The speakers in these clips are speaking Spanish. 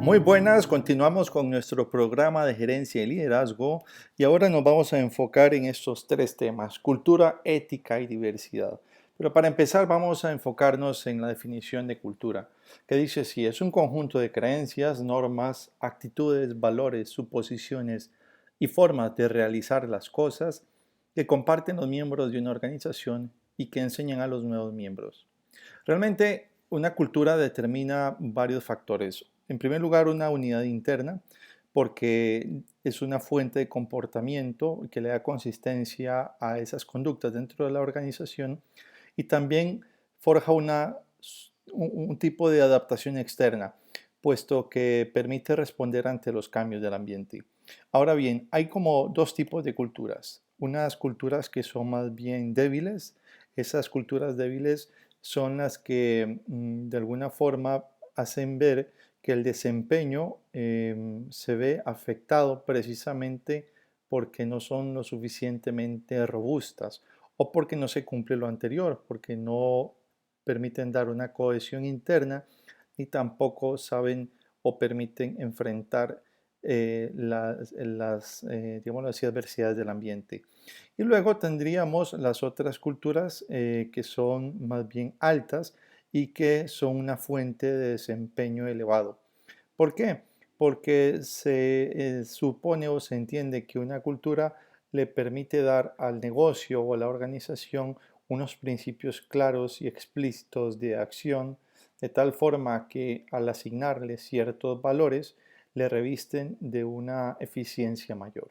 Muy buenas, continuamos con nuestro programa de gerencia y liderazgo y ahora nos vamos a enfocar en estos tres temas, cultura, ética y diversidad. Pero para empezar vamos a enfocarnos en la definición de cultura, que dice así, es un conjunto de creencias, normas, actitudes, valores, suposiciones y formas de realizar las cosas que comparten los miembros de una organización y que enseñan a los nuevos miembros. Realmente, una cultura determina varios factores. En primer lugar, una unidad interna, porque es una fuente de comportamiento que le da consistencia a esas conductas dentro de la organización y también forja un tipo de adaptación externa, puesto que permite responder ante los cambios del ambiente. Ahora bien, hay como dos tipos de culturas. Unas culturas que son más bien débiles. Esas culturas débiles son las que de alguna forma hacen ver que el desempeño se ve afectado precisamente porque no son lo suficientemente robustas o porque no se cumple lo anterior, porque no permiten dar una cohesión interna ni tampoco saben o permiten enfrentar digámoslo así, adversidades del ambiente. Y luego tendríamos las otras culturas que son más bien altas y que son una fuente de desempeño elevado. ¿Por qué? Porque se supone o se entiende que una cultura le permite dar al negocio o a la organización unos principios claros y explícitos de acción, de tal forma que al asignarle ciertos valores le revisten de una eficiencia mayor.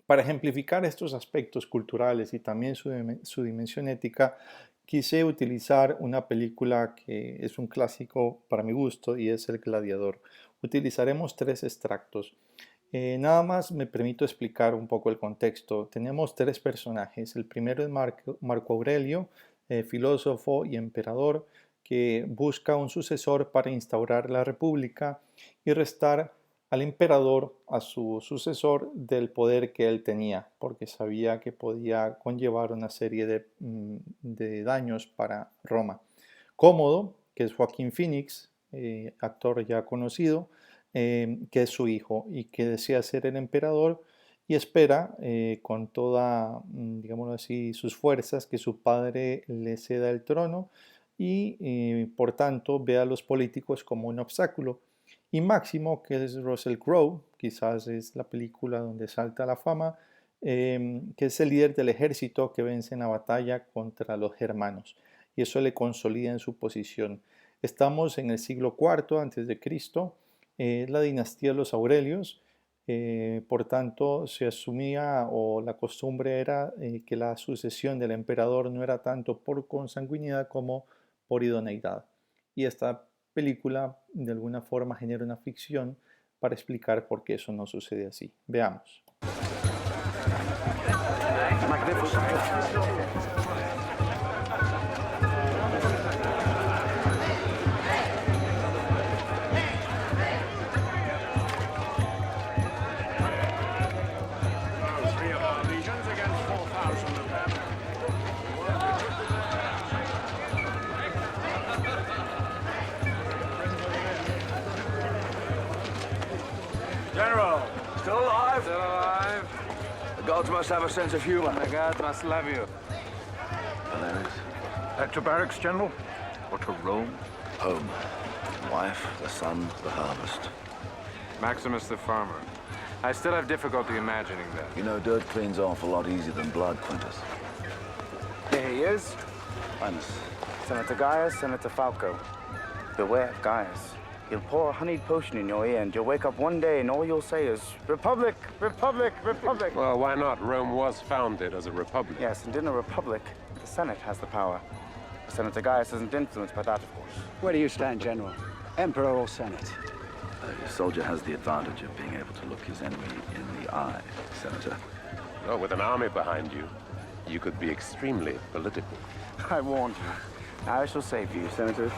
Para ejemplificar estos aspectos culturales y también su dimensión ética, quise utilizar una película que es un clásico para mi gusto y es El Gladiador. Utilizaremos tres extractos. Nada más me permito explicar un poco el contexto. Tenemos tres personajes. El primero es Marco Aurelio, filósofo y emperador, que busca un sucesor para instaurar la república y restar al emperador, a su sucesor, del poder que él tenía, porque sabía que podía conllevar una serie de daños para Roma. Cómodo, que es Joaquín Phoenix, actor ya conocido, que es su hijo y que desea ser el emperador y espera con toda, digámoslo así, sus fuerzas que su padre le ceda el trono y por tanto ve a los políticos como un obstáculo. Y Máximo, que es Russell Crowe, quizás es la película donde salta la fama, que es el líder del ejército que vence en la batalla contra los germanos. Y eso le consolida en su posición. Estamos en el siglo IV antes de Cristo, la dinastía de los Aurelios, por tanto se asumía o la costumbre era que la sucesión del emperador no era tanto por consanguinidad como por idoneidad. Y esta película de alguna forma genera una ficción para explicar por qué eso no sucede así. Veamos. General! Still alive? Still alive? The gods must have a sense of humor. The gods must love you. Valerius? Back to barracks, General? Or to Rome? Home. The wife, the son, the harvest. Maximus the farmer. I still have difficulty imagining that. You know, dirt cleans off a lot easier than blood, Quintus. There he is. Highness. Senator Gaius, Senator Falco. Beware of Gaius. He'll pour a honeyed potion in your ear, and you'll wake up one day and all you'll say is, Republic, Republic, Republic. Well, why not? Rome was founded as a republic. Yes, and in a republic, the Senate has the power. Senator Gaius isn't influenced by that, of course. Where do you stand, General? Emperor or Senate? A soldier has the advantage of being able to look his enemy in the eye, Senator. Oh, with an army behind you, you could be extremely political. I warned you. I shall save you, Senator.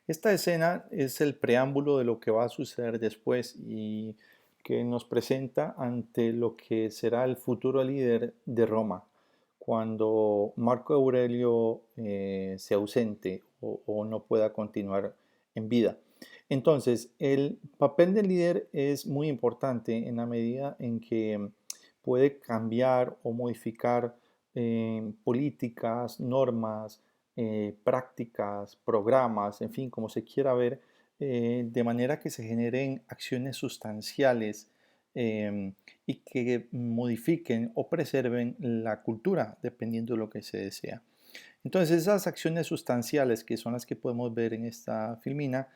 Esta escena es el preámbulo de lo que va a suceder después y que nos presenta ante lo que será el futuro líder de Roma, cuando Marco Aurelio se ausente o no pueda continuar en vida. Entonces, el papel del líder es muy importante en la medida en que puede cambiar o modificar políticas, normas, prácticas, programas, en fin, como se quiera ver, de manera que se generen acciones sustanciales y que modifiquen o preserven la cultura, dependiendo de lo que se desea. Entonces, esas acciones sustanciales, que son las que podemos ver en esta filmina,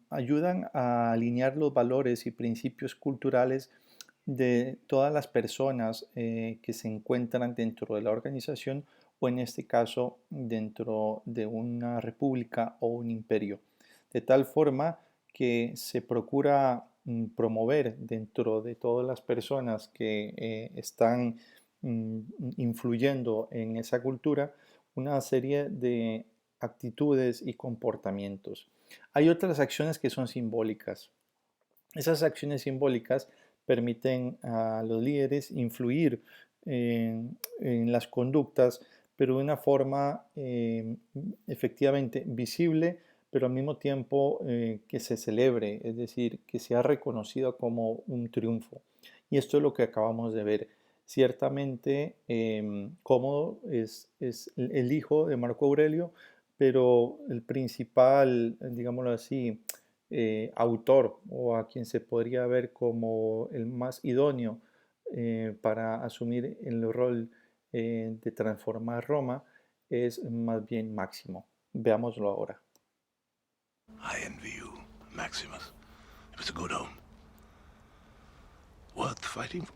ayudan a alinear los valores y principios culturales de todas las personas que se encuentran dentro de la organización o en este caso dentro de una república o un imperio. De tal forma que se procura promover dentro de todas las personas que están influyendo en esa cultura una serie de actitudes y comportamientos. Hay otras acciones que son simbólicas. Esas acciones simbólicas permiten a los líderes influir en las conductas, pero de una forma efectivamente visible, pero al mismo tiempo que se celebre, es decir, que sea reconocido como un triunfo. Y esto es lo que acabamos de ver. Ciertamente, Cómodo es el hijo de Marco Aurelio, pero el principal, digámoslo así, autor o a quien se podría ver como el más idóneo para asumir el rol de transformar Roma es más bien Máximo. Veámoslo ahora. I envy you, Maximus. It was a good home. Worth fighting for.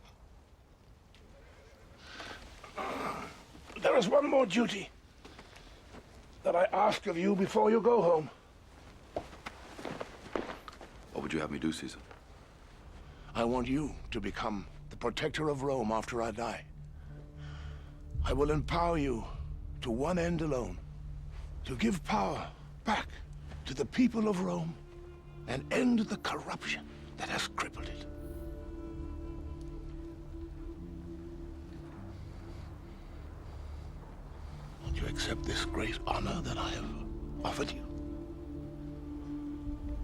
There is one more duty that I ask of you before you go home. What would you have me do, Caesar? I want you to become the protector of Rome after I die. I will empower you to one end alone, to give power back to the people of Rome and end the corruption that has crippled it. Won't you accept this great honor that I have offered you?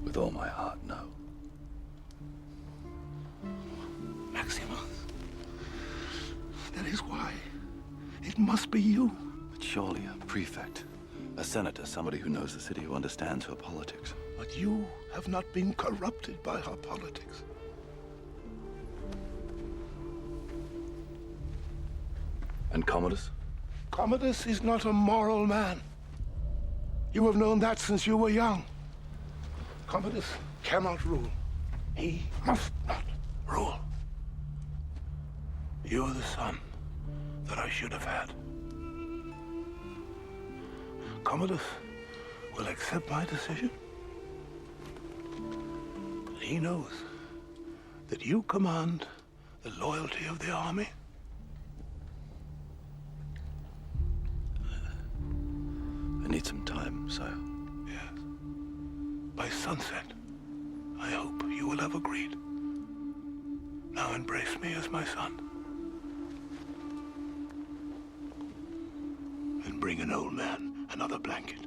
With all my heart, no. Maximus, that is why it must be you. But surely a prefect, a senator, somebody who knows the city, who understands her politics. But you have not been corrupted by her politics. And Commodus? Commodus is not a moral man. You have known that since you were young. Commodus cannot rule. He must not rule. You are the son that I should have had. Commodus will accept my decision. But he knows that you command the loyalty of the army. I need some time, sire. Yes. By sunset, I hope you will have agreed. Now embrace me as my son. And bring an old man another blanket.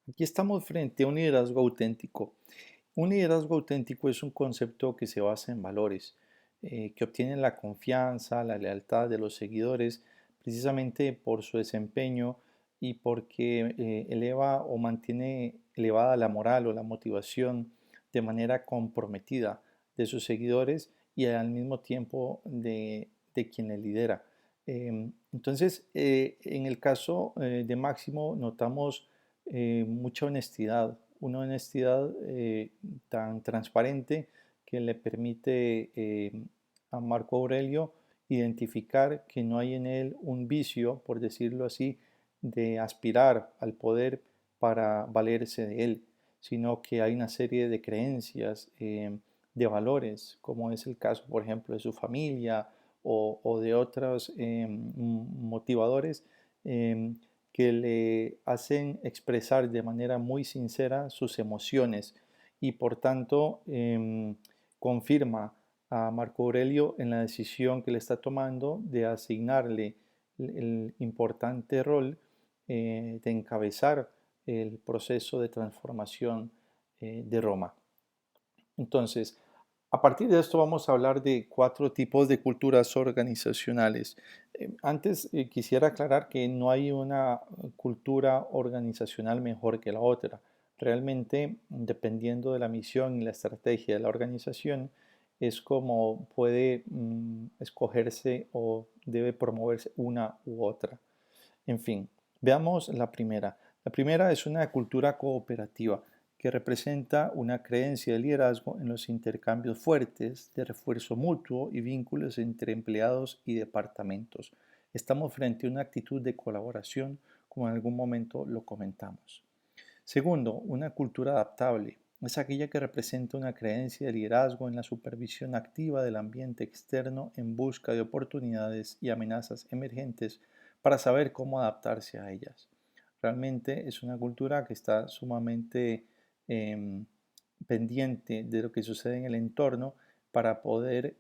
Aquí estamos frente a un liderazgo auténtico. Un liderazgo auténtico es un concepto que se basa en valores, que obtienen la confianza, la lealtad de los seguidores, precisamente por su desempeño y porque eleva o mantiene elevada la moral o la motivación de manera comprometida de sus seguidores y al mismo tiempo de quien le lidera. Entonces, en el caso de Máximo notamos mucha honestidad, una honestidad tan transparente que le permite a Marco Aurelio identificar que no hay en él un vicio, por decirlo así, de aspirar al poder para valerse de él, sino que hay una serie de creencias, de valores, como es el caso, por ejemplo, de su familia o de otros motivadores que le hacen expresar de manera muy sincera sus emociones y por tanto confirma a Marco Aurelio en la decisión que le está tomando de asignarle el importante rol de encabezar el proceso de transformación de Roma. Entonces, a partir de esto vamos a hablar de 4 tipos de culturas organizacionales. Antes quisiera aclarar que no hay una cultura organizacional mejor que la otra. Realmente, dependiendo de la misión y la estrategia de la organización, es como puede escogerse o debe promoverse una u otra. En fin, veamos la primera. La primera es una cultura cooperativa que representa una creencia de liderazgo en los intercambios fuertes, de refuerzo mutuo y vínculos entre empleados y departamentos. Estamos frente a una actitud de colaboración, como en algún momento lo comentamos. Segundo, una cultura adaptable. Es aquella que representa una creencia de liderazgo en la supervisión activa del ambiente externo en busca de oportunidades y amenazas emergentes para saber cómo adaptarse a ellas. Realmente es una cultura que está sumamente pendiente de lo que sucede en el entorno para poder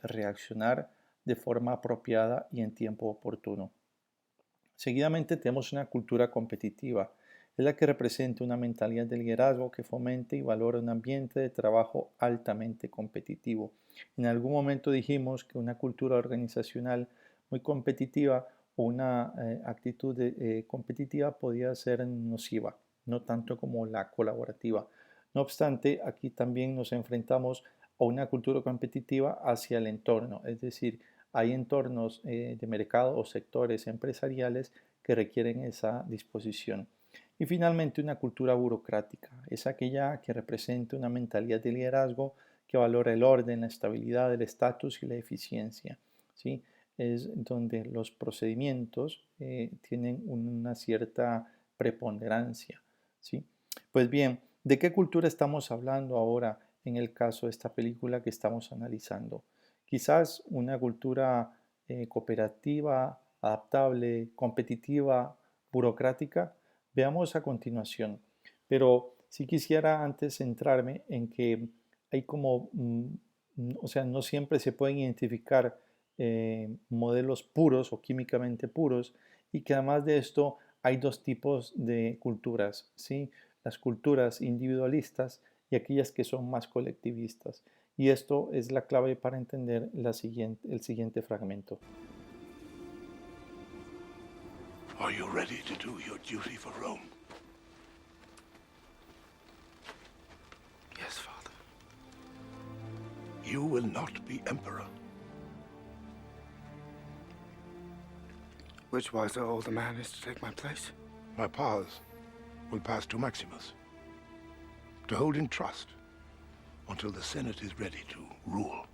reaccionar de forma apropiada y en tiempo oportuno. Seguidamente tenemos una cultura competitiva. Es la que representa una mentalidad de liderazgo que fomente y valora un ambiente de trabajo altamente competitivo. En algún momento dijimos que una cultura organizacional muy competitiva o una actitud competitiva podía ser nociva, no tanto como la colaborativa. No obstante, aquí también nos enfrentamos a una cultura competitiva hacia el entorno, es decir, hay entornos de mercado o sectores empresariales que requieren esa disposición. Y finalmente, una cultura burocrática es aquella que representa una mentalidad de liderazgo que valora el orden, la estabilidad, el estatus y la eficiencia, ¿sí? Es donde los procedimientos tienen una cierta preponderancia, ¿sí? Pues bien, ¿de qué cultura estamos hablando ahora en el caso de esta película que estamos analizando? Quizás una cultura cooperativa, adaptable, competitiva, burocrática. Veamos a continuación. Pero sí quisiera antes centrarme en que hay como, o sea, no siempre se pueden identificar modelos puros o químicamente puros y que además de esto hay 2 tipos de culturas, ¿sí? Las culturas individualistas y aquellas que son más colectivistas. Y esto es la clave para entender el siguiente fragmento. Are you ready to do your duty for Rome? Yes, Father. You will not be emperor. Which wiser older man is to take my place? My powers will pass to Maximus, to hold in trust until the Senate is ready to rule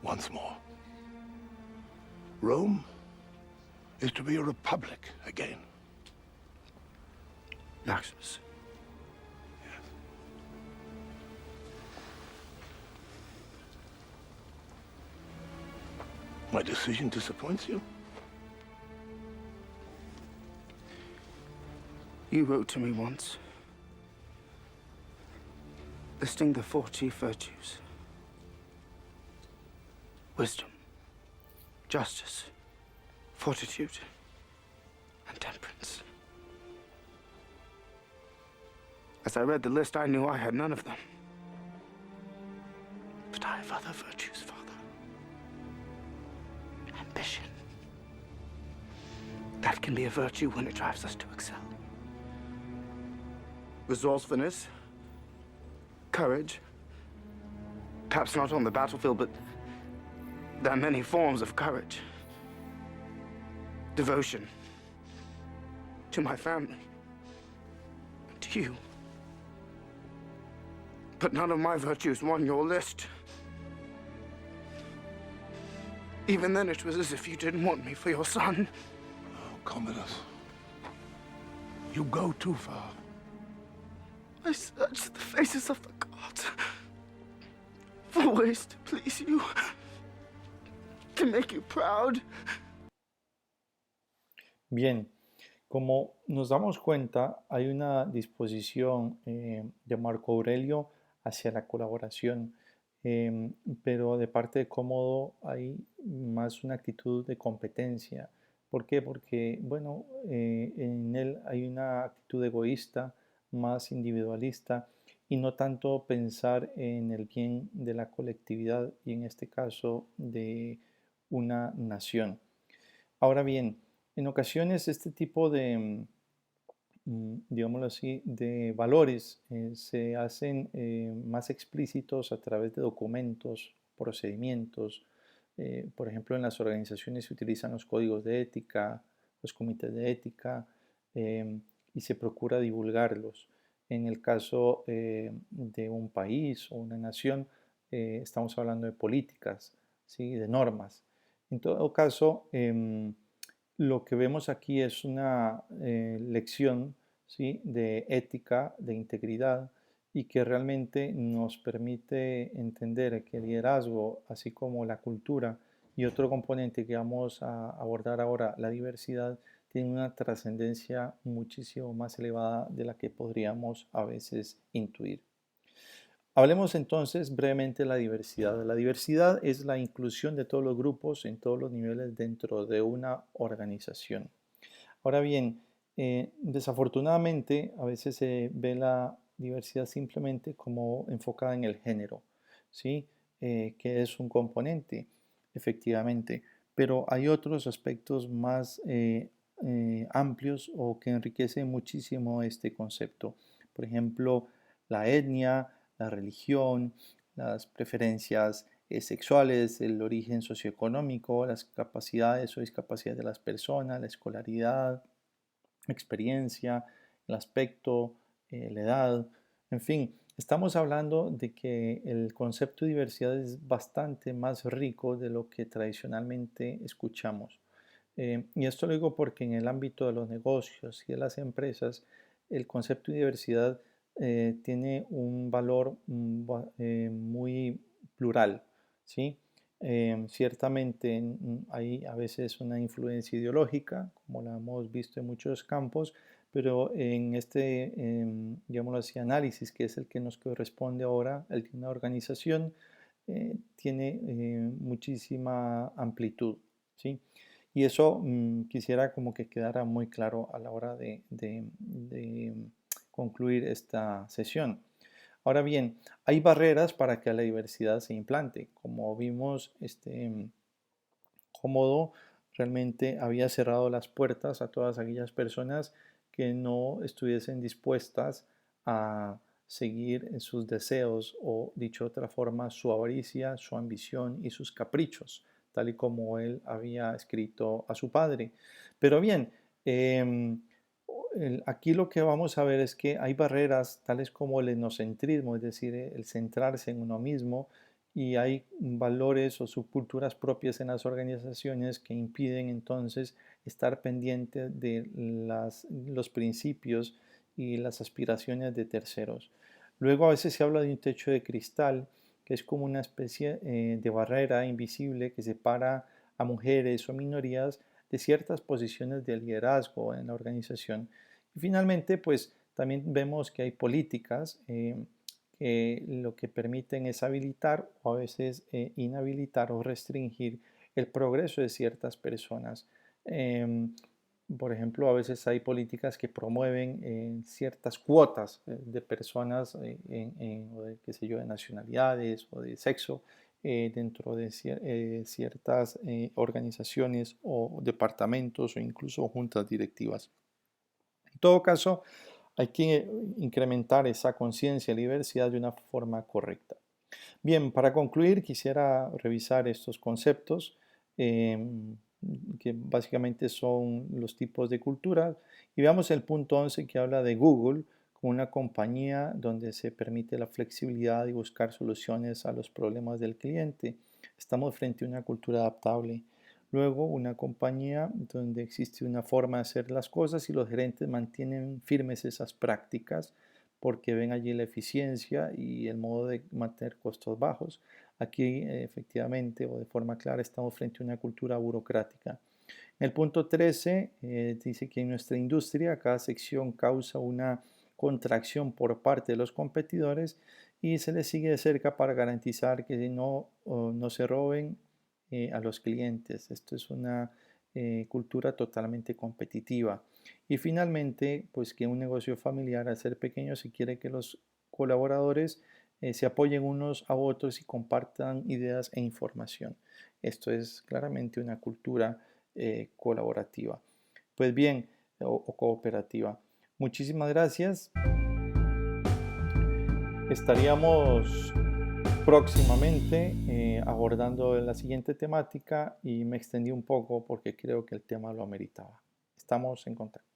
once more. Rome is to be a republic again. Maximus. Yes. My decision disappoints you? You wrote to me once, listing the 4 chief virtues: wisdom, justice, fortitude, and temperance. As I read the list, I knew I had none of them. But I have other virtues, Father. Ambition. That can be a virtue when it drives us to excel. Resourcefulness, courage. Perhaps not on the battlefield, but there are many forms of courage. Devotion to my family, and to you. But none of my virtues won your list. Even then, it was as if you didn't want me for your son. Oh, Commodus. You go too far. I searched the faces of the gods for ways to please you, to make you proud. Bien, como nos damos cuenta, hay una disposición de Marco Aurelio hacia la colaboración, pero de parte de Cómodo hay más una actitud de competencia, ¿Por qué? Porque, bueno, en él hay una actitud egoísta, más individualista, y no tanto pensar en el bien de la colectividad y en este caso de una nación. Ahora bien, en ocasiones este tipo de, digámoslo así, de valores se hacen más explícitos a través de documentos, procedimientos. Por ejemplo, en las organizaciones se utilizan los códigos de ética, los comités de ética, y se procura divulgarlos. En el caso de un país o una nación, estamos hablando de políticas, ¿sí? De normas. En todo caso, lo que vemos aquí es una lección, ¿sí? De ética, de integridad, y que realmente nos permite entender que el liderazgo, así como la cultura y otro componente que vamos a abordar ahora, la diversidad, tiene una trascendencia muchísimo más elevada de la que podríamos a veces intuir. Hablemos entonces brevemente de la diversidad. La diversidad es la inclusión de todos los grupos en todos los niveles dentro de una organización. Ahora bien, desafortunadamente a veces se ve la diversidad simplemente como enfocada en el género, ¿sí? Que es un componente, efectivamente, pero hay otros aspectos más amplios o que enriquecen muchísimo este concepto. Por ejemplo, la etnia, la religión, las preferencias sexuales, el origen socioeconómico, las capacidades o discapacidades de las personas, la escolaridad, experiencia, el aspecto, la edad, en fin, estamos hablando de que el concepto de diversidad es bastante más rico de lo que tradicionalmente escuchamos. Y esto lo digo porque en el ámbito de los negocios y de las empresas, el concepto de diversidad tiene un valor muy plural, ¿sí? Ciertamente hay a veces una influencia ideológica, como la hemos visto en muchos campos, pero en este, digámoslo así, análisis, que es el que nos corresponde ahora, el de una organización, tiene muchísima amplitud, ¿sí? Y eso quisiera como que quedara muy claro a la hora de concluir esta sesión. Ahora bien, hay barreras para que la diversidad se implante. Como vimos, Cómodo realmente había cerrado las puertas a todas aquellas personas que no estuviesen dispuestas a seguir en sus deseos o, dicho de otra forma, su avaricia, su ambición y sus caprichos, tal y como él había escrito a su padre. Pero bien, aquí lo que vamos a ver es que hay barreras tales como el etnocentrismo, es decir, el centrarse en uno mismo, y hay valores o subculturas propias en las organizaciones que impiden entonces estar pendiente de los principios y las aspiraciones de terceros. Luego a veces se habla de un techo de cristal, que es como una especie de barrera invisible que separa a mujeres o minorías de ciertas posiciones de liderazgo en la organización. Y finalmente, pues también vemos que hay políticas que lo que permiten es habilitar o a veces inhabilitar o restringir el progreso de ciertas personas. Por ejemplo, a veces hay políticas que promueven ciertas cuotas de personas o de, qué sé yo, de nacionalidades o de sexo dentro de ciertas organizaciones o departamentos o incluso juntas directivas. En todo caso, hay que incrementar esa conciencia y diversidad de una forma correcta. Bien, para concluir, quisiera revisar estos conceptos que básicamente son los tipos de cultura, y veamos el punto 11 que habla de Google como una compañía donde se permite la flexibilidad y buscar soluciones a los problemas del cliente. Estamos frente a una cultura adaptable. Luego, una compañía donde existe una forma de hacer las cosas y los gerentes mantienen firmes esas prácticas porque ven allí la eficiencia y el modo de mantener costos bajos. Aquí, efectivamente, o de forma clara, estamos frente a una cultura burocrática. En el punto 13 dice que en nuestra industria cada sección causa una contracción por parte de los competidores y se les sigue de cerca para garantizar que no se roben a los clientes. Esto es una cultura totalmente competitiva. Y finalmente, pues que un negocio familiar, al ser pequeño, se quiere que los colaboradores se apoyen unos a otros y compartan ideas e información. Esto es claramente una cultura colaborativa. Pues bien, o cooperativa. Muchísimas gracias. Estaríamos próximamente abordando la siguiente temática y me extendí un poco porque creo que el tema lo ameritaba. Estamos en contacto.